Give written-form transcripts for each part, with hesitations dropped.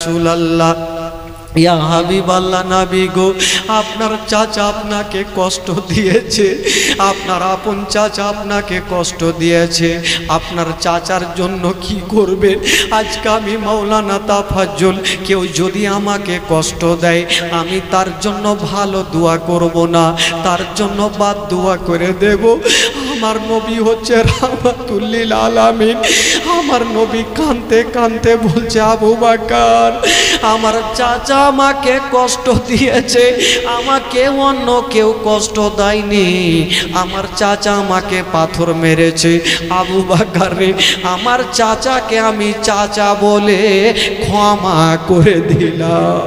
রাসূলুল্লাহ, ইয়া হাবিবাল্লাহ, নবী গো, আপনার চাচা আপনাকে কষ্ট দিয়েছে, আপনার আপন চাচা আপনাকে কষ্ট দিয়েছে, আপনার চাচার জন্য কি করবেন? আজকে আমি মাওলানা তাফাজ্জল, কেউ যদি আমাকে কষ্ট দেয় আমি তার জন্য ভালো দোয়া করব না, তার জন্য বাদ দোয়া করে দেব। আমার নবী হচ্ছে রাহমাতুল লিল আলামিন। আমার নবী কাঁদতে কাঁদতে বলছে, আবু বকর, আমার চাচা আমাকে কষ্ট দিয়েছে, আমাকে অন্য কেউ কষ্ট দেয়নি, আমার চাচা আমাকে পাথর মেরেছে। আবু বকর রে, আমার চাচাকে আমি চাচা বলে ক্ষমা করে দিলাম।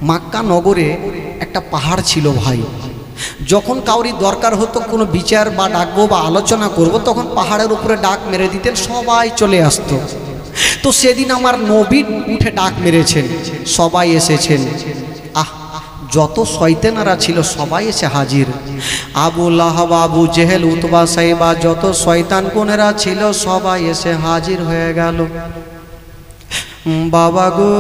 মক্কা নগরে একটা পাহাড় ছিল ভাই। যখন কাউরি দরকার হতো কোনো বিচার বা ডাকবো বা আলোচনা করব, তখন পাহাড়ের উপরে ডাক মেরে দিতেন, সবাই চলে আসতো। তো সেদিন আমার নবী উঠে ডাক মেরেছেন, সবাই এসেছেন। যত শয়তানেরা ছিল সবাই এসে হাজির। আবু লাহাব, আবু জেহেল, উতবা, সাইবা, যত শয়তান কোনেরা ছিল সবাই এসে হাজির হয়ে গেল। বাবা গো,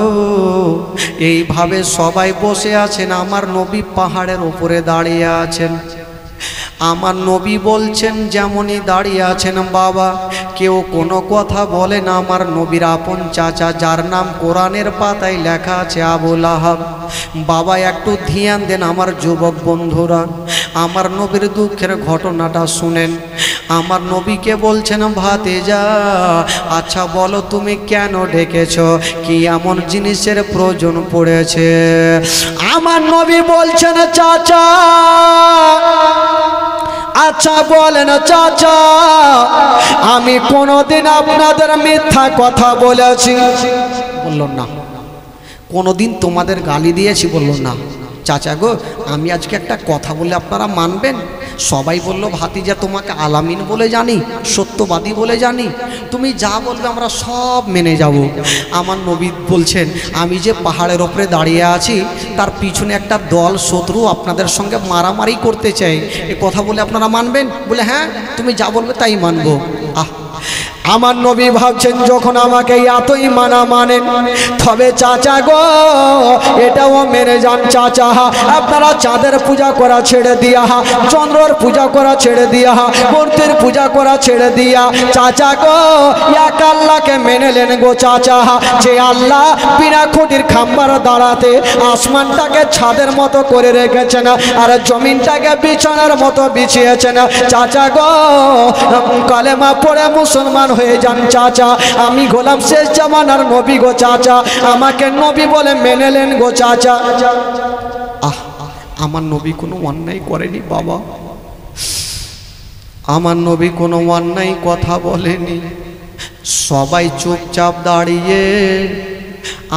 এইভাবে সবাই বসে আছেন, আমার নবী পাহাড়ের উপরে দাঁড়িয়ে আছেন। আমার নবী বলছেন, যেমনই দাঁড়িয়ে আছেন বাবা, কেউ কোনো কথা বলে না। আমার নবীর আপন চাচা, যার নাম কোরআনের পাতায় লেখা আছে আবু লাহাব। বাবা একটু ধ্যান দেন আমার যুবক বন্ধুরা, আমার নবীর দুঃখের ঘটনাটা শুনেন। আমার নবীকে বলছেন, ভাতিজা, আচ্ছা বলো তুমি কেন ডেকেছ, কি এমন জিনিসের প্রয়োজন পড়েছে? আমার নবী বলছেন, চাচা, আচ্ছা বলেন চাচা, আমি কোনোদিন আপনাদের মিথ্যা কথা বলেছি? বলল না। কোনোদিন তোমাদের গালি দিয়েছি? বলল না। চাচা গো, আমি আজকে একটা কথা বলে আপনারা মানবেন? সবাই বলল, ভাতিজা তোমাকে আলামিন বলে জানি, সত্যবাদী বলে জানি, তুমি যা বলবে আমরা সব মেনে যাব। আমার নবী বলছেন, আমি যে পাহাড়ের ওপরে দাঁড়িয়ে আছি তার পিছনে একটা দল শত্রু আপনাদের সঙ্গে মারামারি করতে চাই, এ কথা বলে আপনারা মানবেন? বলে হ্যাঁ, তুমি যা বলবে তাই মানবো। আমার নবী ভাবছেন, যখন আমাকে এতই মানেন, তবে চাচা গো এটাও মেনে যান। চাচা, আপনারা চাঁদের পূজা করা ছেড়ে দিয়া, চন্দ্রর পূজা করা ছেড়ে দিয়া, মূর্তির পূজা করা ছেড়ে দিয়া, চাচা গো এক আল্লাহকে মেনে নেন গো চাচা, যে আল্লাহ বিনা খুঁটির খাম্বার দাঁড়াতে আসমানটাকে ছাদের মতো করে রেখেছেন আর জমিনটাকে বিছানার মতো বিছিয়েছেন। চাচা গো কলেমা পড়ে মুসলমান হয়ে যান চাচা, আমি গোলাম শেষ জামানার নবী গো চাচা, আমাকে নবী বলে মেনে নেন গো চাচা। আমার নবী কোনো অন্যায় করেনি বাবা, আমার নবী কোনো অন্যায় কথা বলেনি। সবাই চুপচাপ দাঁড়িয়ে,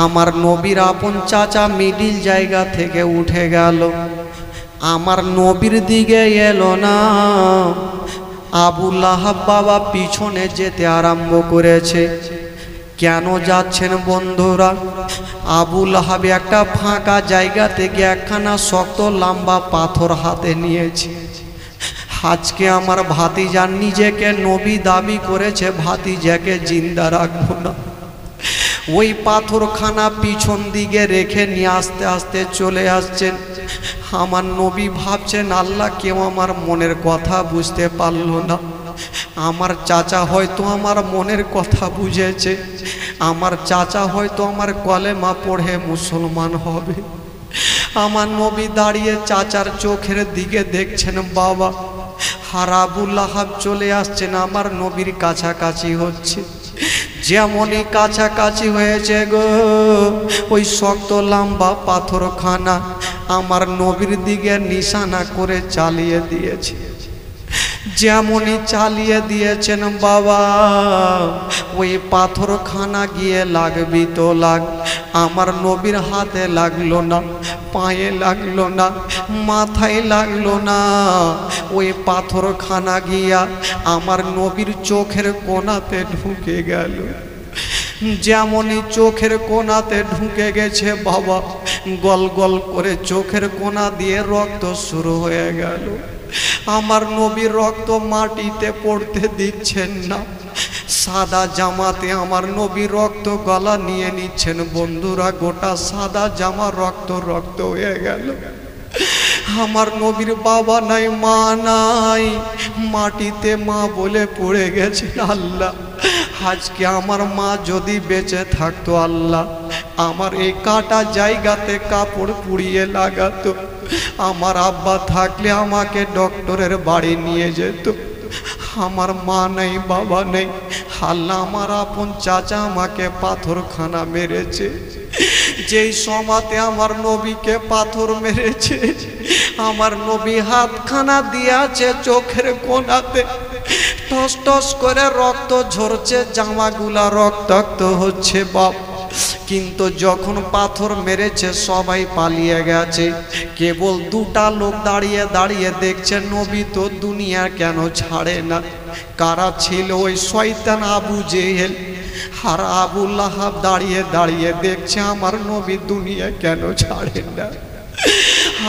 আমার নবীর আপন চাচা মিডিল জায়গা থেকে উঠে গেল, আমার নবীর দিকে এলো না। আবু লাহাব বাবা পিছনে যেতে আরম্ভ করেছে। কেন যাচ্ছেন বন্ধুরা? আবু লাহাব একটা ফাঁকা জায়গা থেকে একখানা শক্ত লম্বা পাথর হাতে নিয়েছে। আজকে আমার ভাতিজা নিজেকে নবী দাবি করেছে, ভাতিজাকে জিন্দা রাখবো না। ওই পাথরখানা পিছন দিকে রেখে নিয়ে আস্তে আস্তে চলে আসছেন। আমার নবী ভাবছেন, আল্লাহ কেউ আমার মনের কথা বুঝতে পারল না, আমার চাচা হয়তো আমার মনের কথা বুঝেছে, আমার চাচা হয়তো আমার কলেমা পড়ে মুসলমান হবে। আমার নবী দাঁড়িয়ে চাচার চোখের দিকে দেখছেন বাবা, আর আবু লাহাব চলে আসছেন, আমার নবীর কাছাকাছি হচ্ছে। যেমনই কাছাকাছি হয়েছে গো, ওই শক্ত লম্বা পাথরখানা আমার নবীর দিকে নিশানা করে চালিয়ে দিয়েছে। যেমনই চালিয়ে দিয়েছেন বাবা, ওই পাথরখানা গিয়ে লাগবি তো লাগ, আমার নবীর হাতে লাগলো না, পায়ে লাগলো না, মাথায় লাগলো না। ওই পাথরখানা গিয়া আমার নবীর চোখের কোণাতে ঢুকে গেল। যেমনই চোখের কোণাতে ঢুকে গেছে বাবা, গল গল করে চোখের কোণা দিয়ে রক্ত শুরু হয়ে গেল। আমার নবীর রক্ত মাটিতে পড়তে দিচ্ছেন না, সাদা জামাতে আমার নবী রক্ত গলা নিয়ে নিচ্ছেন। বন্ধুরা, গোটা সাদা জামা রক্ত রক্ত হয়ে গেল। আমার নবীর বাবা নাই, মা নাই, মাটিতে মা বলে পড়ে গেছে। আল্লাহ, আজকে আমার মা যদি বেঁচে থাকতো, আল্লাহ আমার এই কাটা জায়গাতে কাপড় পুড়িয়ে লাগাতো। আমার আব্বা থাকলে আমাকে ডক্টরের বাড়ি নিয়ে যেত। আমার মা নেই, বাবা নেই। আল্লাহ, আমার আপন চাচা আমাকে পাথরখানা মেরেছে। যেই সমাতে আমার নবীকে পাথর মেরেছে, আমার নবী হাতখানা দিয়েছে চোখের কোণাতে। টস টস করে রক্ত ঝরছে, জামাগুলা রক্তাক্ত হচ্ছে বাপ। কিন্তু যখন পাথর মেরেছে সবাই পালিয়ে গেছে। কেবল দুটা লোক দাঁড়িয়ে দাঁড়িয়ে দেখছে, নবী তো দুনিয়া কেন ছাড়ে না। কারা ছিল? ওই শয়তান আবু জেহেল আর আবু লাহাব দাঁড়িয়ে দাঁড়িয়ে দেখছে আমার নবী দুনিয়া কেন ছাড়ে না।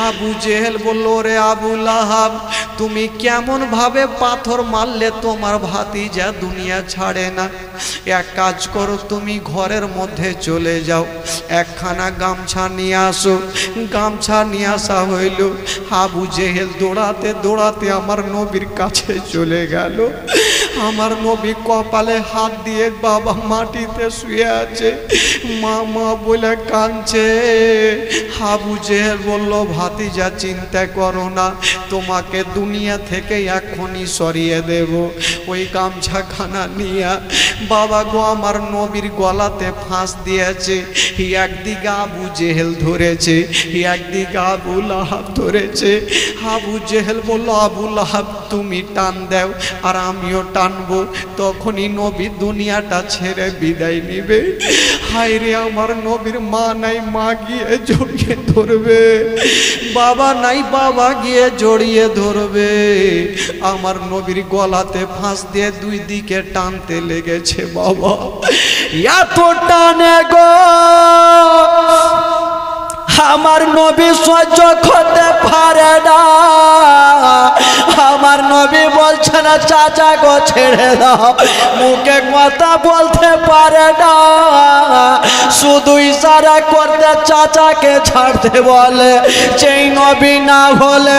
আবু জেহেল বলল, রে আবু লাহাব, তুমি কেমন ভাবে পাথর মারলে তোমার ভাতিজা দুনিয়া ছাড়ে না? এক কাজ করো, তুমি ঘরের মধ্যে চলে যাও, একখানা গামছা নিয়ে আসো। গামছা নিয়ে আসা হইল। আবু জেহেল দৌড়াতে দৌড়াতে আমার নবীর কাছে চলে গেল। আমার নবী কপালে হাত দিয়ে বাবা মাটিতে শুয়ে আছে, মা মা বলে কাঁদছে। আবু জেহেল বলল, ভাতিজা চিন্তা করো না, তোমাকে দুনিয়া থেকে এখনই সরিয়ে দেব। ওই গামছাখানা নিয়ে বাবা গো আমার নবীর গলাতে ফাঁস দিয়েছে। একদিকে আবু জেহেল ধরেছে, একদিকে আবু লাহাব ধরেছে। আবু জেহেল বলল, আবু লাহাব তুমি টান দাও আর আমিও টানবো, তখনই নবী দুনিয়াটা ছেড়ে বিদায় নিবে। হায় রে, আমার নবীর মা নাই, মা গিয়ে জড়িয়ে ধরবে। বাবা নাই, বাবা গিয়ে জড়িয়ে ধরবে। আমার নবীর গলাতে ফাঁস দিয়ে দুই দিকে টানতে লেগেছে। বাবা এত টানে গো, আমার নবী সহ্য করতে পারে না। আমার নবী বলছে না, চাচা গো ছেড়ে দাও, মুখে কথা বলতে পারে না, শুধু ইশারা করতে চাচাকে ছাড়তে বলে। যেই নবী না হলে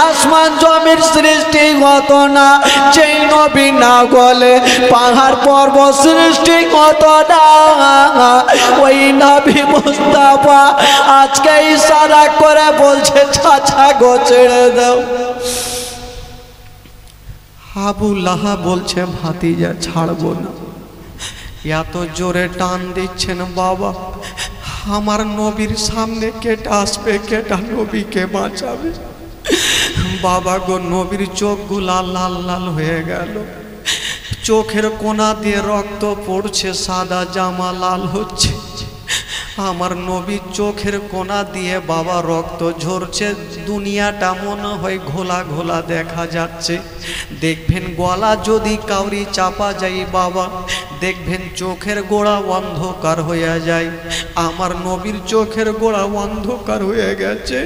আসমান জমির সৃষ্টি হতো না, যেই নবী না হলে পাহাড় পর্বত সৃষ্টি হতো না। ওই নবী মুস্তাফা আজকে ইশারা করে বলছে, চাচা গো ছেড়ে দাও। আবু লাহাব বলছে, ভাতিজা ছাড়বো না। এত জোরে টান দিচ্ছেন বাবা, আমার নবীর সামনে কেটে আসবে, কেটা নবীকে বাঁচাবে। বাবা গো, নবীর চোখগুলা লাল লাল হয়ে গেল, চোখের কোনা দিয়ে রক্ত পড়ছে, সাদা জামা লাল হচ্ছে। আমার নবীর চোখের কোনা দিয়ে বাবা রক্ত ঝরছে। দুনিয়াটা মনে হয় ঘোলা ঘোলা দেখা যাচ্ছে। দেখবেন গলা যদি কাউরি চাপা যায় বাবা, দেখবেন চোখের গোড়া অন্ধকার হয়ে যায়। আমার নবীর চোখের গোড়া অন্ধকার হয়ে গেছে,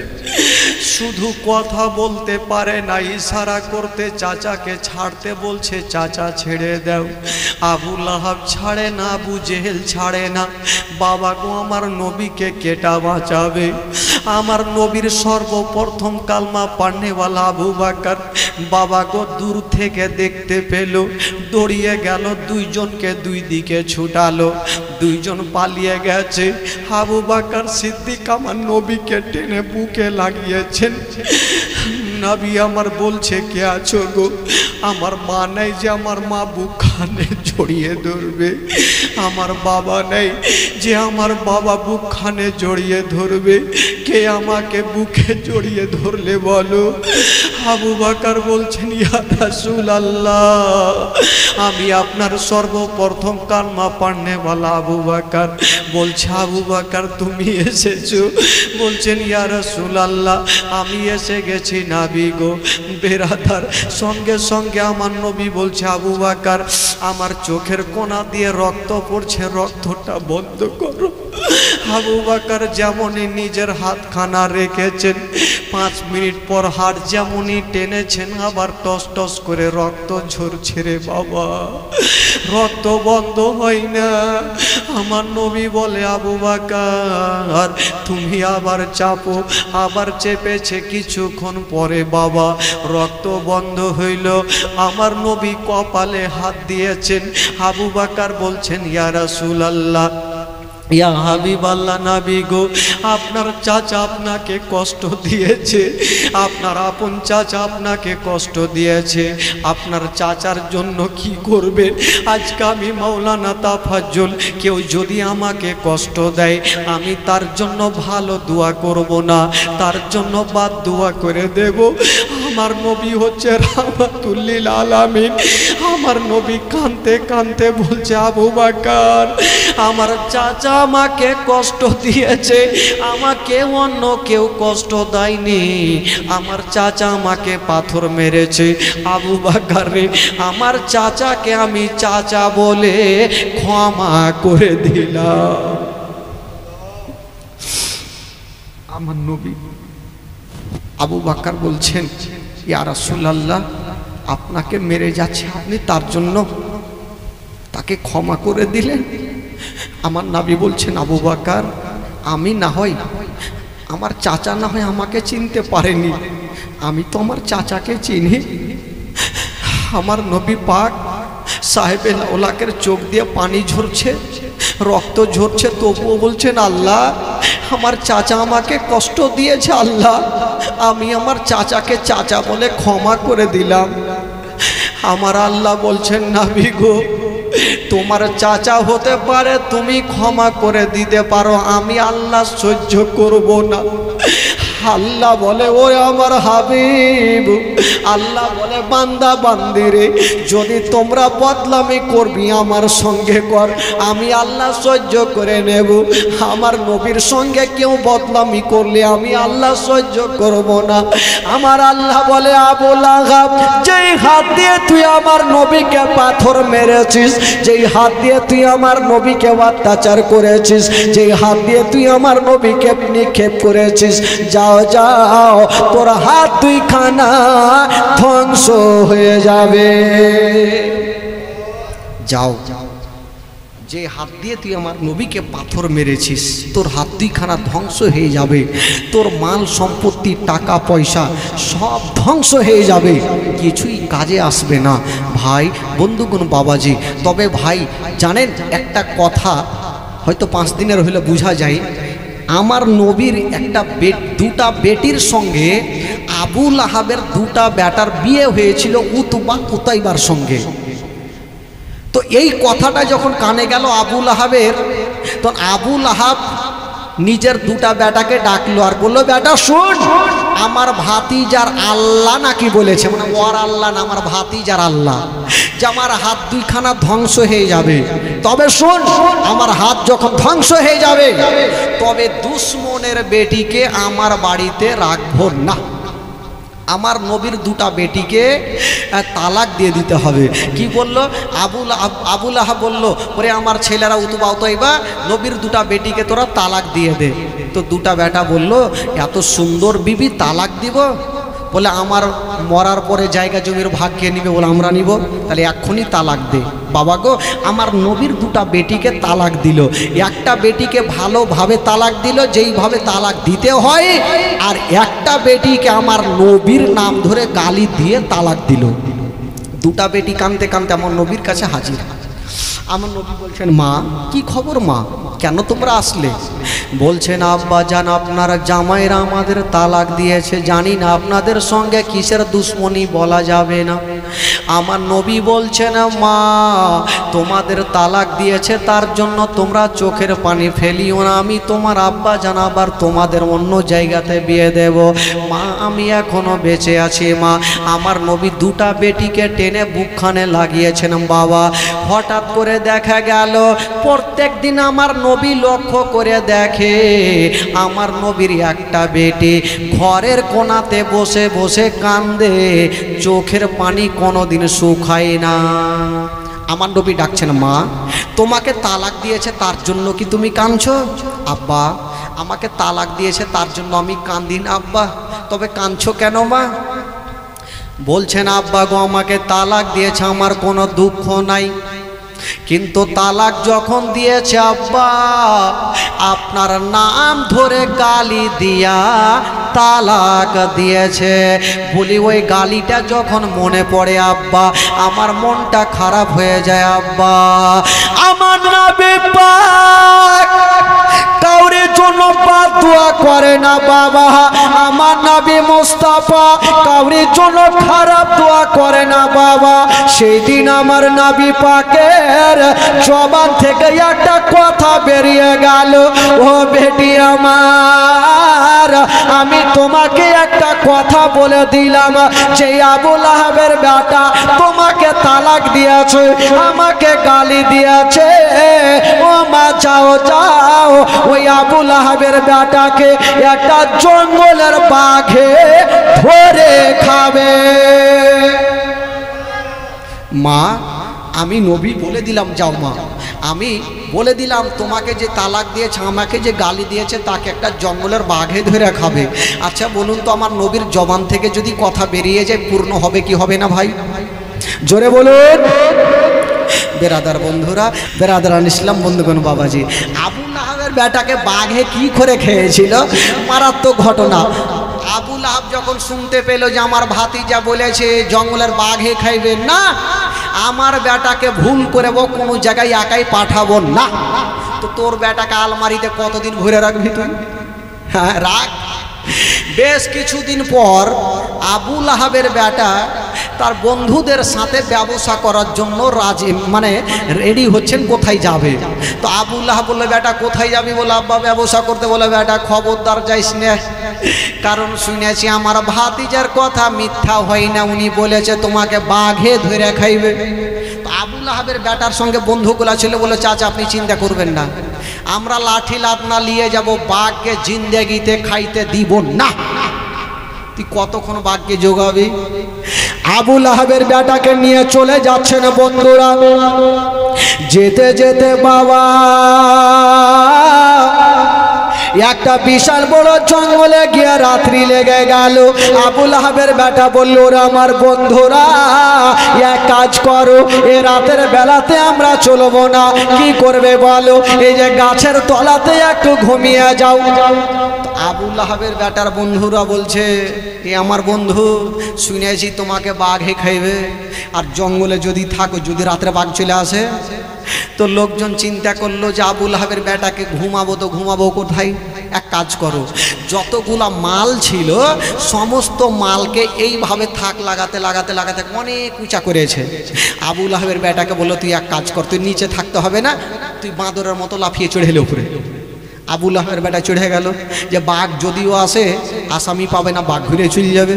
শুধু কথা বলতে পারে না, ইশারা করতে চাচাকে ছাড়তে বলছে, চাচা ছেড়ে দাও। আবু লাহাব ছাড়ে না, আবু জেহেল ছাড়ে না। বাবা গো, আমার নবীকে কেটা বাঁচাবে? আমার নবীর সর্বপ্রথম কালমা পড়নেওয়ালা আবু বকর বাবা গো দূর থেকে দেখতে পেল, দৌড়িয়ে গেল, দুইজনকে দুই দিকে ছুটালো, দুইজন পালিয়ে গেছে। আবু বকর সিদ্দিক আমার নবীকে টেনে বুকে লাগিয়েছেন। নবী আমার বলছে, কে আছো গো? আমার মা নাই যে আমার মা বুকখানে জড়িয়ে ধরবে, আমার বাবা নেই যে আমার বাবা বুকখানে জড়িয়ে ধরবে, কে আমাকে বুকে জড়িয়ে ধরলে বলো? আবু বকর বলছেন, ইয়া রাসূলুল্লাহ, আমি আপনার সর্বপ্রথম কালমা পড়নেওয়ালা আবু বকর। বলছে, আবু বকর তুমি এসেছো? বলছেন, ইয়া রাসূলুল্লাহ, আমি এসে গেছি নবী গো। বেরাদার, সঙ্গে সঙ্গে আমার নবী বলছে, আবু বকর আমার চোখের কোনা দিয়ে রক্ত পড়ছে, রক্তটা বন্ধ করো। আবু বকর যেমনই নিজের হাতখানা রেখেছেন, 5 মিনিট পর হাড় যেমনই টেনেছেন আবার টস টস করে রক্ত ঝরছে রে বাবা, রক্ত বন্ধ হয় না। আমার নবী বলে আবু বকর তুমি আবার চাপো, আবার চেপেছে, কিছুক্ষণ পরে বাবা রক্ত বন্ধ হইল। আমার নবী কপালে হাত দিয়েছেন। আবু বকর বলছেন ইয়া রাসূলুল্লাহ, ইয়া হাবিবাল্লাহ, নবী গো, আপনার চাচা আপনাকে কষ্ট দিয়েছে, আপনার আপন চাচা আপনাকে কষ্ট দিয়েছে, আপনার চাচার জন্য কি করবেন? আজকে আমি মাওলানা তাফাজ্জল, কেউ যদি আমাকে কষ্ট দেয় আমি তার জন্য ভালো দোয়া করব না, তার জন্য বাদ দোয়া করে দেব। আমার নবী হচ্ছে রাহমাতুল লিল আলামিন। আমার নবী কাঁদতে কাঁদতে বলছে আবু বকর আমার চাচা আমাকে কষ্ট দিয়েছে, আমাকে অন্য কেউ কষ্ট দেয়নি, আমার চাচা আমাকে পাথর মেরেছে। আবু বকর রে, আমার চাচাকে আমি চাচা বলে ক্ষমা করে দিলাম। আমার নবী আবু বকর বলছেন ইয়া রাসূলুল্লাহ, আপনাকে মেরে যাচ্ছে, আপনি তার জন্য তাকে ক্ষমা করে দিলেন। আমার নবী বলছেন আবু বকর আমি না হয়, আমার চাচা না হয় আমাকে চিনতে পারেনি, আমি তো আমার চাচাকে চিনি। আমার নবী পাক সাহেবে ওলাকের চোখ দিয়ে পানি ঝরছে, রক্ত ঝরছে, তবুও বলছেন আল্লাহ আমার চাচা আমাকে কষ্ট দিয়েছে, আল্লাহ আমি আমার চাচাকে চাচা বলে ক্ষমা করে দিলাম। আমার আল্লাহ বলছেন নবী গো, তোমার চাচা হতে পারে, তুমি ক্ষমা করে দিতে পারো, আমি আল্লাহ সহ্য করব না। আল্লাহ বলে ওরে আমার হাবিব, আল্লাহ বলে বান্দা বান্দিরে, যদি তোমরা বদলামি করবি আমার সঙ্গে কর, আমি আল্লাহ সহ্য করে নেব। আমার নবীর সঙ্গে কেউ বদলামি করলে আমি আল্লাহ সহ্য করব না। আমার আল্লাহ বলে আবু লাহাব, যেই হাত দিয়ে তুই আমার নবীকে পাথর মেরেছিস, যেই হাত দিয়ে তুই আমার নবীকে অত্যাচার করেছিস, যেই হাত দিয়ে তুই আমার নবীকে নিক্ষেপ করেছিস, যাও যাও তোর হাত দুই খানা ধ্বংস হয়ে যাবে। যাও, যে হাত দিয়ে তুই আমার নবীকে পাথর মেরেছিস তোর হাত দুইখানা ধ্বংস হয়ে যাবে, তোর মাল সম্পত্তি টাকা পয়সা সব ধ্বংস হয়ে যাবে, কিছুই কাজে আসবে না। ভাই বন্ধুগণ বাবাজি, তবে ভাই জানেন একটা কথা হয়তো 5 দিনের হলে বোঝা যায়, আমার নবীর দুটা বেটির সঙ্গে আবু লাহাবের দুটা বেটার বিয়ে হয়েছিল উতবা উতাইবার সঙ্গে। তো এই কথাটা যখন কানে গেল আবু লাহাবের, তখন আবু লাহাব নিজের দুটা বেটাকে ডাকলো আর বললো বেটা শোন, আমার ভাতিজার আল্লাহ নাকি বলেছে, মানে ওর আল্লাহ না আমার ভাতিজার আল্লাহ, যে আমার হাত দুইখানা ধ্বংস হয়ে যাবে, তবে শোন আমার হাত যখন ধ্বংস হয়ে যাবে তবে দুশ্মনের বেটিকে আমার বাড়িতে রাখবো না। আমার নবীর দুটা বেটিকে তালাক দিয়ে দিতে হবে। কি বললো আবু লাহাব বলল, ওরে আমার ছেলেরা উতবা উতাইবা, নবীর দুটা বেটিকে তোরা তালাক দিয়ে দে। তো দুটা বেটা বলল এত সুন্দর বিবি তালাক দিব? বলে আমার মরার পরে জায়গা জমির ভাগ কে নিবে? বলে আমরা নিব। তাহলে এক্ষুনি তালাক দে। বাবা গো, আমার নবীর দুটা বেটিকে তালাক দিল, একটা বেটিকে ভালোভাবে তালাক দিল যেইভাবে তালাক দিতে হয়, আর একটা বেটিকে আমার নবীর নাম ধরে গালি দিয়ে তালাক দিল। দুটা বেটি কাঁদতে কাঁদতে আমার নবীর কাছে হাজির। আমার নবী বলছেন মা কি খবর মা, কেন তোমরা আসলে? বলছেন আব্বা জান আপনার জামাইরা আমাদের তালাক দিয়েছে, জানি না আপনাদের সঙ্গে কিসের দুশ্মনী বলা যাবে না। আমার নবী বলছেন মা তোমাদের তালাক দিয়েছে তার জন্য তোমরা চোখের পানি ফেলিও না, আমি তোমার আব্বা জান আবার তোমাদের অন্য জায়গাতে বিয়ে দেব। মা আমি এখনো বেঁচে আছি মা। আমার নবী দুটা বেটিকে টেনে বুকখানে লাগিয়েছেন বাবা। হঠাৎ করে দেখা গেল প্রত্যেক দিন আমার নবী লক্ষ্য করে দেখে আমার নবীর একটা বেটি ঘরের কোণাতে বসে বসে কান্দে, চোখের পানি কোনোদিন শুকায় না। আমার নবী ডাকছেন মা তোমাকে তালাক দিয়েছে তার জন্য কি তুমি কাঁদছো? আব্বা আমাকে তালাক দিয়েছে তার জন্য আমি কাঁদি না আব্বা, তবে কাঁদছো কেন মা? বলছেন আব্বা গো আমাকে তালাক দিয়েছে, আমার কোনো দুঃখ নাই, কিন্তু তালাক যখন দিয়েছে আব্বা আপনার নাম ধরে গালি দিয়া তালাক দিয়েছে। বলি ওই গালিটা যখন মনে পড়ে আব্বা আমার মনটা খারাপ হয়ে যায় আব্বা। আমার নবী পাক কাউরে জন্য দোয়া করে না বাবা, আমার নবী মুস্তাফা কাউরে জন্য খারাপ দোয়া করে না বাবা। সেই দিন আমার নবী পাকের জবান থেকে একটা কথা বেরিয়ে গেল, ও বেটি আমার আমি তোমাকে একটা কথা বলে দিলাম, যে আবু লাহাবের বেটা তোমাকে তালাক দিয়েছে, আমাকে গালি দিয়েছে, ও মা যাও যাও ওই আবু লাহাবের বেটাকে একটা জঙ্গলের বাঘে ধরে খাবে। মা আমি নবী বলে দিলাম, যাও মা আমি বলে দিলাম তোমাকে যে তালাক দিয়েছে, আমাকে যে গালি দিয়েছে তাকে একটা জঙ্গলের বাঘে ধরে খাবে। আচ্ছা বলুন তো আমার নবীর জবান থেকে যদি কথা বেরিয়ে যায় পূর্ণ হবে কি হবে না ভাই? জোরে বলুন। বেরাদার বন্ধুরা, বেরাদারান ইসলাম বন্ধুগণ বাবাজি, আবু লাহাবের বেটাকে বাঘে কি করে খেয়েছিল, মারাত্মক ঘটনা। আবু লাহাব যখন শুনতে পেল যে আমার ভাতিজা বলেছে জঙ্গলের বাঘে খাইবে না, আমার বেটাকে ভুল করে কোনো জায়গায় একাই পাঠাবো না, তো তোর বেটাকে আলমারিতে কতদিন ঘুরে রাখবি তুই? হ্যাঁ রাখ। বেশ কিছুদিন পর আবু লাহাবের বেটা তার বন্ধুদের সাথে ব্যবসা করার জন্য রাজি মানে রেডি হচ্ছেন কোথায় যাবে। তো আবু লাহাব বললো বেটা কোথায় যাবি? বলে আব্বা ব্যবসা করতে। বলে বেটা খবরদার যাইস না, কারণ শুনেছি আমার ভাতিজার কথা মিথ্যা হয় না, উনি বলেছে তোমাকে বাঘে ধরে খাইবে। তো আবু লাহাবের বেটার সঙ্গে বন্ধুগুলা ছিল, বলে চাচা আপনি চিন্তা করবেন না, আমরা লাঠি লাঠনা নিয়ে যাব, বাঘকে জিন্দেগিতে খাইতে দিব না। তুই কতক্ষণ বাঘকে জোগাবি? আবু লাহাবের বেটাকে নিয়ে চলে যাচ্ছেন বন্ধুরা। যেতে যেতে বাবা একটা বিশাল বড় জঙ্গলে গিয়ে রাত্রি লেগে গেল। আবু লাহাবের বেটা বলল ওরা আমার বন্ধুরা এক কাজ করো, এ রাতের বেলাতে আমরা চলবো না, কি করবে বলো, এই যে গাছের তলাতে একটু ঘুমিয়ে যাও। আবু লাহাবের বেটার বন্ধুরা বলছে এ আমার বন্ধু, শুনেছি তোমাকে বাঘে খাইবে, আর জঙ্গলে যদি থাকো, যদি রাত্রে বাঘ চলে আসে। তো লোকজন চিন্তা করলো যে আবু লাহাবের বেটাকে ঘুমাবো, তো ঘুমাবো কোথায়? এক কাজ করো, যতগুলা মাল ছিল সমস্ত মালকে এইভাবে থাক লাগাতে লাগাতে লাগাতে অনেক উঁচা করেছে। আবু লাহাবের বেটাকে বললো তুই এক কাজ কর, তুই নিচে থাকতে হবে না, তুই বাঁদরের মতো লাফিয়ে চড়ে এলে উপরে। আবু লাহাবের বেটা চড়ে গেল, যে বাঘ যদিও আসে আসামি পাবে না, বাঘ ঘুরে চলে যাবে।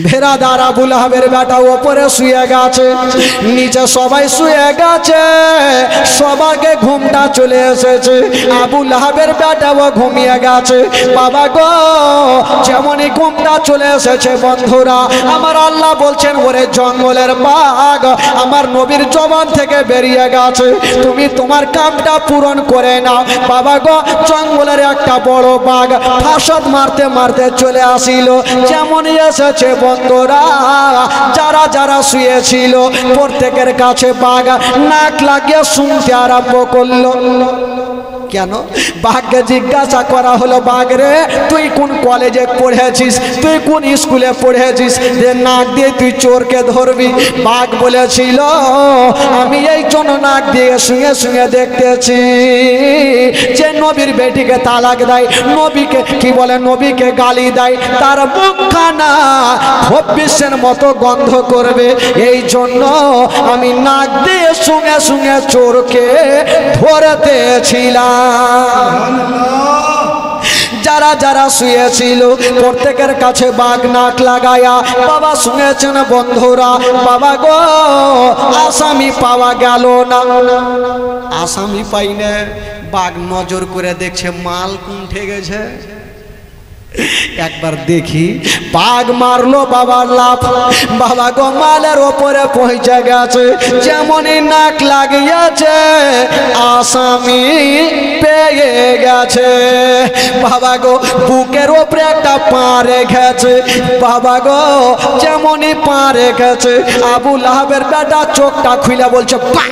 ভেড়াদার আবু লাহাবের বেটা ওপরে শুয়ে গেছে, নিচে সবাই শুয়ে গেছে, সবাইকে ঘুমটা চলে এসেছে। আবু লাহাবের বেটাও ঘুমিয়ে গেছে। বাবা গো যেমনই ঘুমটা চলে এসেছে বন্ধুরা, আমার আল্লাহ বলছেন ওরে জঙ্গলের বাঘ আমার নবীর জবান থেকে বেরিয়ে গেছে, তুমি তোমার কামটা পূরণ করে নাও। বাবা গো জঙ্গলের একটা বড় বাঘ ফাঁসদ মারতে মারতে চলে আসিল। যেমনই এসেছে বন্ধুরা, যারা যারা শুয়েছিল প্রত্যেকের কাছে বাঘ নাক লাগিয়ে শুনতে আরম্ভ করলো। কেন? বাঘকে জিজ্ঞাসা করা হলো, বাঘ রে তুই কোন কলেজে পড়েছিস, তুই কোন স্কুলে পড়েছিস, যে নাক দিয়ে তুই চোরকে ধরবি? বাঘ বলেছিল আমি এই জন্য নাক দিয়ে শুয়ে শুয়ে দেখতেছি যে নবীর বেটিকে তালাক দেয়, নবীকে কি বলে, নবীকে গালি দেয়, তার মুখখানা ভবিষ্যের মতো গন্ধ করবে, এই জন্য আমি নাক দিয়ে শুয়ে শুয়ে চোরকে ধরতেছিলাম। যারা যারা শুয়েছিল প্রত্যেকের কাছে বাঘ নাক লাগায়া বাবা শুনেছেন বন্ধুরা। বাবা গো আসামি পাওয়া গেল না, আসামি পাই না। বাঘ নজর করে দেখছে মাল কুণ্ঠে গেছে, একবার দেখি বাঘ মারলো বাবার লাফ, বাবা গো মালের ওপরে পৌঁছে গেছে, যেমনই নাক লাগিয়েছে আসামি পেয়ে গেছে। বাবা গো বুকের ওপরে একটা পা রেখেছে, বাবা গো যেমনই পা রেখেছে আবু লাহাবের বেটা চোখটা খুলে বলছে পা।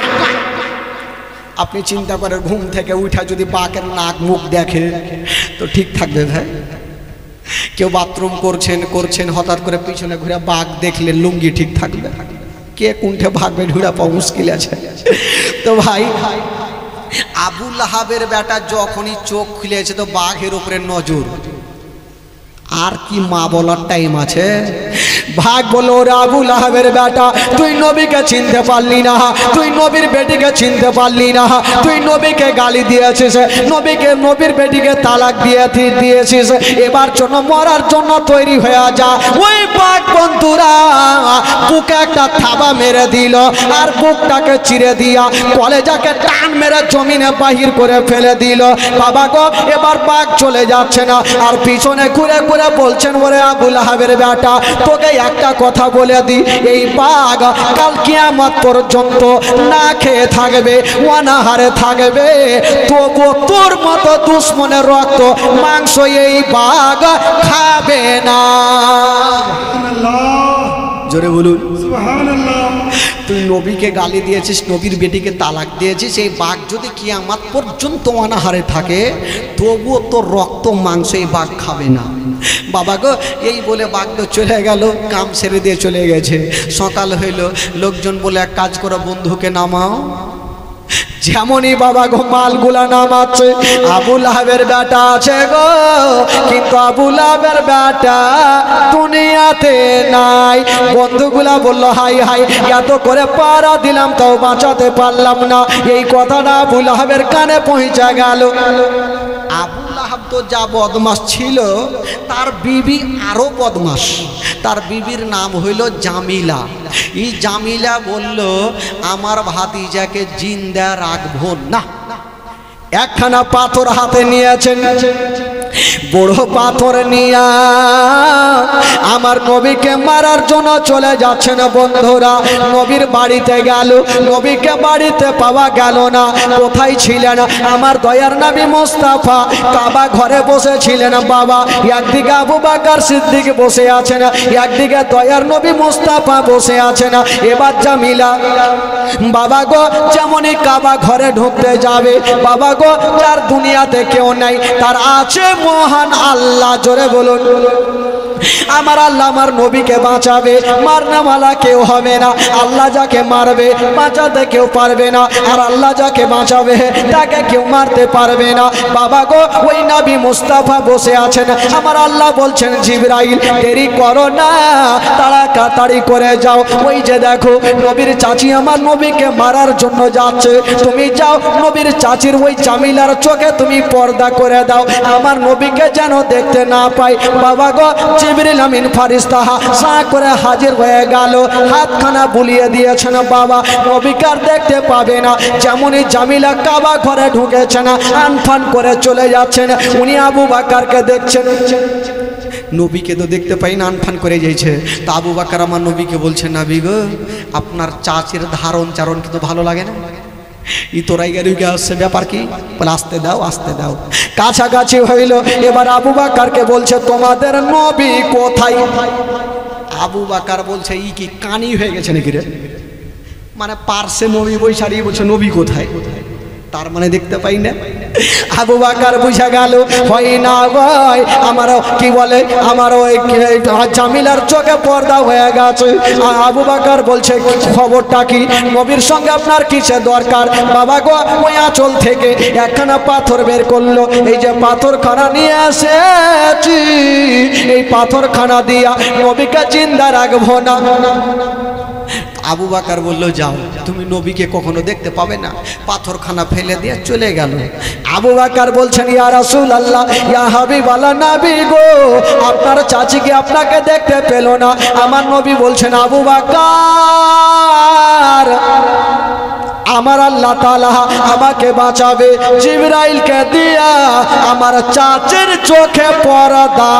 আপনি চিন্তা করেন ঘুম থেকে উঠা যদি বাঘের নাক মুখ দেখে তো ঠিক থাকবে ভাই? কেউ বাথরুম করছেন হঠাৎ করে পিছনে ঘুরে বাঘ দেখলে লুঙ্গি ঠিক থাকবে? কে কোনটা ভাগবে ঢুড়া পাওয়া মুশকিল আছে। তো ভাই আবু লাহাবের বেটা যখনই চোখ খুলেছে তো বাঘের উপরে নজর। আর কি মা বলার টাইম আছে? ভাগ বলো ওরে আবু লাহাবের বেটা, তুই নবীকে চিনতে পারলি না, তুই নবীর বেটিকে চিনতে পারলি না, তুই নবীকে গালি দিয়েছিস, নবীর বেটিকে তালাক দিয়েছিস, এবার জন্য মরার জন্য তৈরি হয়ে যা। ওই বাঘ বন্ধুরা বুকে একটা থাবা মেরে দিল আর বুকটাকে চিরে দিয়া কলেজাকে টান মেরে জমিনে বাহির করে ফেলে দিল। বাবা গো এবার বাঘ চলে যাচ্ছে না আর পিছনে ঘুরে ঘুরে বলছেন ওরে আবু লাহাবের বেটা, তোকে একটা কথা বলে দি, এই বাঘ কাল কিয়ামত পর্যন্ত না খেয়ে থাকবে, অনাহারে থাকবে, তবু তোর মতো দুশ্মনের রক্ত মাংস এই বাঘ খাবে না। জোরে বলুন সুবহানাল্লাহ। তুই নবীকে গালি দিয়েছিস, নবীর বেটিকে তালাক দিয়েছিস, এই বাঘ যদি কিয়ামত পর্যন্ত অনাহারে থাকে তবুও তোর রক্ত মাংস এই বাঘ খাবে না। বাবা গো এই বলে বাঘ তো চলে গেল, কাম ছেড়ে দিয়ে চলে গেছে। সকাল হইল, লোকজন বলে এক কাজ করো বন্ধুকে নামাও। যেমনই বাবা গো মালগুলা নামাচ্ছে, আবু লাহাবের বেটা আছে গো, কিন্তু আবু লাহাবের বেটা দুনিয়াতে নাই। বন্ধুগুলা বললো হাই হাই এত করে পাড়া দিলাম তাও বাঁচাতে পারলাম না। এই কথাটা আবু লাহাবের কানে পৌঁছে গেল। আবু লাহাব তো যা বদমাস ছিল, তার বিবি আরো বদমাস। তার বিবির নাম হইল জামিলা। এই জামিলা বলল আমার ভাতিজাকে জিন্দা রাখবো না। একখানা পাথর হাতে নিয়েছেন, বড় পাথর নিয়া আমার নবীকে মারার জন্য চলে যাচ্ছেন। বন্ধুরা নবীর বাড়িতে গেল, নবীকে বাড়িতে পাওয়া গেল না। কোথায় ছিলেন আমার দয়ার নবী মুস্তাফা? কাবা ঘরে বসেছিলেন বাবা। একদিকে আবু বকর সিদ্দিক বসে আছেন, একদিকে দয়ার নবী মুস্তাফা বসে আছেন। এবার জামিলা বাবা গো যেমনই কাবা ঘরে ঢুকতে যাবে, বাবা গো যার দুনিয়াতে কেউ নাই, তার আছে মহান আল্লাহ। জোরে বলুন আমার আল্লাহ আমার নবীকে বাঁচাবে, মারনাওয়ালা কেউ হবে না। আল্লাহ যাকে মারবে বাঁচাতে কেউ পারবে না, আর আল্লাহ যাকে বাঁচাবে তাকে কেউ মারতে পারবে না। বাবা গো ওই নবী মুস্তাফা বসে আছেন, আমার আল্লাহ বলছেন জিবরাইল দেরি করো না, তাড়াতাড়ি করে যাও। ওই যে দেখো নবীর চাচি আমার নবীকে মারার জন্য যাচ্ছে, তুমি যাও নবীর চাচির ওই জামিলার চোখে তুমি পর্দা করে দাও, আমার নবীকে যেন দেখতে না পাই। বাবা গো জিবরিল আমিন ফারিস্তা সা করে হাজির হয়ে গেল, হাতখানা বুলিয়ে দিয়েছেন। বাবা নবীকে আর দেখতে পাবে না। যেমনই জামিলা কাবা ঘরে ঢুকেছেন, আনফান করে চলে যাচ্ছেন, উনি আবু বকরকে দেখছেন। নবীকে তো দেখতে পাই না, আনফান করে যাইছে। তা আবু বকর আমার নবীকে বলছেন নবী গো আপনার চাচির ধারণ চারণ কিন্তু ভালো লাগে না, ই তোরাই গাড়িকে আসছে ব্যাপার কি? বলে আসতে দাও আসতে দাও। কাছাকাছি হইল, এবার আবু বকরকে বলছে তোমাদের নবী কোথায়? আবু বকর বলছে ই কি কানি হয়ে গেছে নাকি রে? মানে পার্শ্বে নবী বই সারিয়ে বলছে নবী কোথায়, তার মানে দেখতে পাই না। আবু বকর বুঝা গেল হয় না ভাই আমার কি বলে আমার ওই জামিলার চোখে পর্দা হয়ে গেছে। আবু বকর বলছে খবরটা কি, নবীর সঙ্গে আপনার কিসের দরকার? বাবা গো ওই আঁচল থেকে একখানা পাথর বের করলো, এই যে পাথরখানা নিয়ে এসেছি, এই পাথরখানা দিয়া নবীকে জিন্দা রাখবো না। আবু বকর বলল যাও, তুমি নবীকে কখনো দেখতে পাবে না। পাথরখানা ফেলে দিয়ে চলে গেল। আবু বকর বলছেন ইয়া রাসূলুল্লাহ ইয়া হাবিবাল্লাহ নবী গো আপনার চাচিকে আপনাকে দেখতে পেল না। আমার নবী বলছেন আবু বকর আমার আল্লাহ তাআলা আমাকে বাঁচাবে। জিবরাইলকে দিয়া আমার চাচির চোখে পর্দা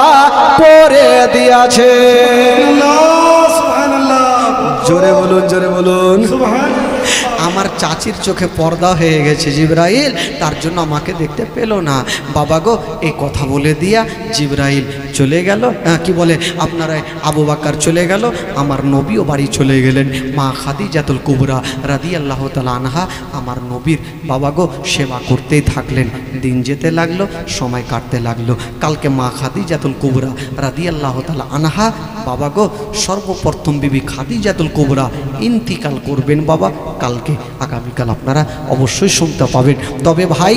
করে দিয়েছে। জোরে বলুন, জোরে বলুন। আমার চাচির চোখে পর্দা হয়ে গেছে জিবরাইল, তার জন্য আমাকে দেখতে পেল না। বাবা গো, এই কথা বলে দিয়া জিবরাইল চলে গেল। কি বলে আপনারা, আবু বকর চলে গেল, আমার নবীও বাড়ি চলে গেলেন। মা খাদিজাতুল কুবরা রাদিয়াল্লাহু তাআলা আনহা আমার নবীর বাবা গো সেবা করতেই থাকলেন। দিন যেতে লাগলো, সময় কাটতে লাগলো। কালকে মা খাদিজাতুল কুবরা রাদিয়াল্লাহু তাআলা আনহা বাবা গো সর্বপ্রথম বিবি খাদিজাতুল কুবরা ইন্তিকাল করবেন বাবা কালকে। আগামীকাল আপনারা অবশ্যই শুনতে পাবেন। তবে ভাই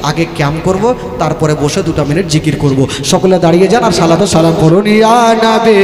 আগে ক্যাম্প করব, তারপরে বসে 2 মিনিট জিকির করব। সকলে দাঁড়িয়ে যান আর সালাত সালাম করুন। ইয়া নবী